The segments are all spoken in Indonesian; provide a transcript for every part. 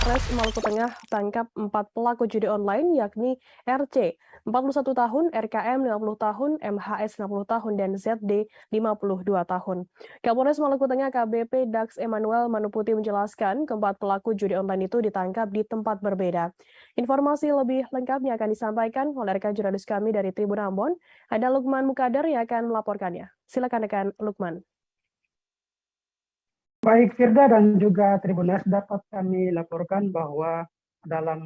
Kapolres Maluku Tengah tangkap 4 pelaku judi online yakni RC 41 tahun, RKM 50 tahun, MHS 60 tahun, dan ZD 52 tahun. Kapolres Maluku Tengah KBP Dax Emmanuel Manuputi menjelaskan keempat pelaku judi online itu ditangkap di tempat berbeda. Informasi lebih lengkapnya akan disampaikan oleh rekan jurnalis kami dari Tribun Ambon. Ada Lukman Mukadar yang akan melaporkannya. Silakan rekan Lukman. Baik Firda dan juga Tribunas, dapat kami laporkan bahwa dalam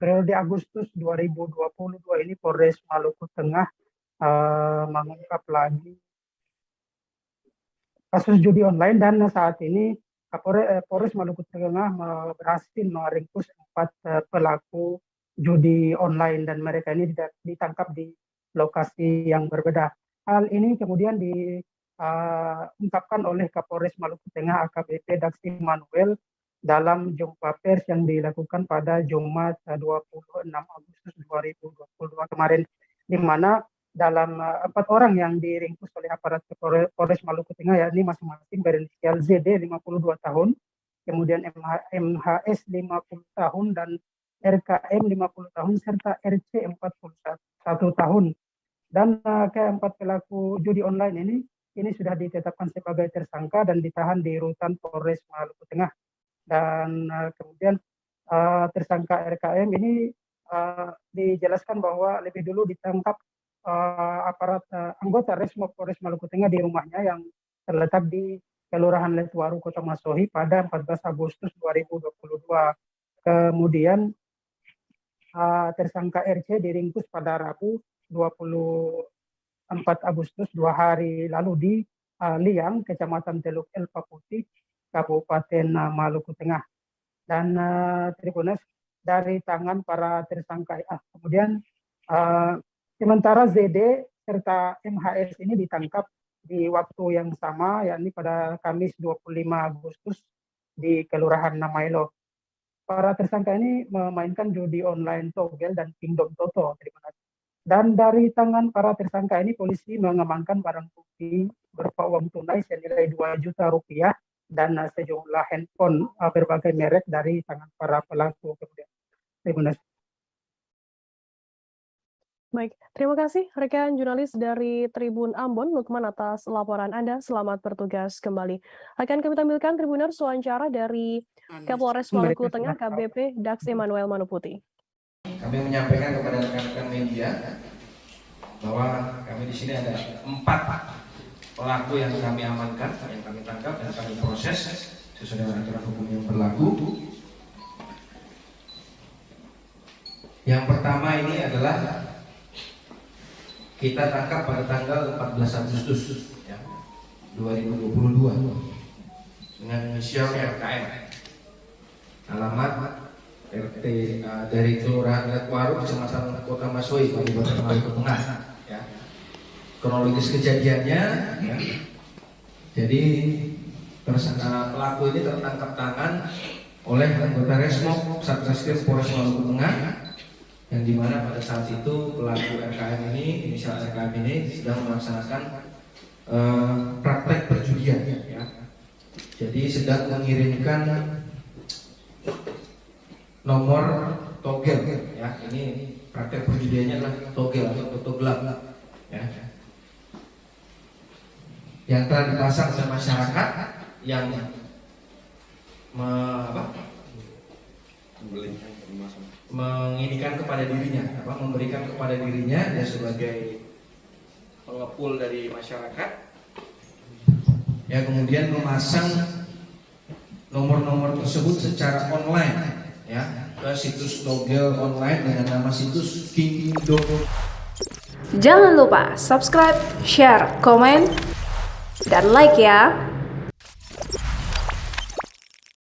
periode Agustus 2022 ini Polres Maluku Tengah mengungkap lagi kasus judi online, dan saat ini Polres Maluku Tengah berhasil meringkus 4 pelaku judi online dan mereka ini ditangkap di lokasi yang berbeda. Hal ini kemudian diungkapkan oleh Kapolres Maluku Tengah AKBP Dax Emmanuel dalam jumpa pers yang dilakukan pada Jumat 26 Agustus 2022 kemarin, di mana dalam 4 orang yang diringkus oleh aparat Polres Maluku Tengah, yakni masing-masing berinisial ZD 52 tahun, kemudian MHS 50 tahun, dan RKM 50 tahun, serta RC 41 tahun. Dan keempat pelaku judi online ini sudah ditetapkan sebagai tersangka dan ditahan di rutan Polres Maluku Tengah. Dan kemudian tersangka RKM ini dijelaskan bahwa lebih dulu ditangkap aparat anggota Resmob Polres Maluku Tengah di rumahnya yang terletak di Kelurahan Letuaru, Kota Masohi pada 14 Agustus 2022. Kemudian tersangka RC diringkus pada Rabu 24 Agustus 2 hari lalu di Liang, Kecamatan Teluk Elpa Putih, Kabupaten Maluku Tengah. Dan Tribunas, dari tangan para tersangka kemudian sementara ZD serta MHS ini ditangkap di waktu yang sama, yakni pada Kamis 25 Agustus di Kelurahan Namailo. Para tersangka ini memainkan judi online togel dan kingdom toto. Dan dari tangan para tersangka ini polisi mengamankan barang bukti berupa uang tunai senilai 2 juta rupiah dan sejumlah handphone berbagai merek dari tangan para pelaku. Kemudian, Baik, terima kasih rekan jurnalis dari Tribun Ambon, Lukman, atas laporan Anda. Selamat bertugas kembali. Akan kami tampilkan Tribuners wawancara dari Kapolres Maluku Tengah KBP Dax Emmanuel Manuputi. Kami menyampaikan kepada rekan-rekan media bahwa kami di sini ada 4 pelaku yang kami amankan, yang kami tangkap dan kami proses sesuai dengan aturan hukum yang berlaku. Yang pertama ini adalah kita tangkap pada tanggal 14 Agustus 2022 dengan inisial RKM, alamat RT dari Kelurahan Letuaru, Kecamatan Kota Masohi, Kabupaten Maluku Tengah. Ya. Kronologis kejadiannya, ya. Jadi pelaku ini tertangkap tangan oleh anggota Resmob Satreskrim Polres Maluku Tengah, yang dimana pada saat itu pelaku RKM ini, inisial RKM ini sedang melaksanakan praktek perjudian. Ya. Jadi sedang mengirimkan nomor togel, ya, ini praktek perjudiannya adalah togel atau toto gelap, ya, yang telah dipasang oleh masyarakat yang menginginkan kepada dirinya, memberikan kepada dirinya dia sebagai pengepul dari masyarakat, ya, kemudian memasang nomor-nomor tersebut secara online, ya, ke situs togel online dengan nama situs Kingdom. Jangan lupa subscribe, share, komen, dan like ya.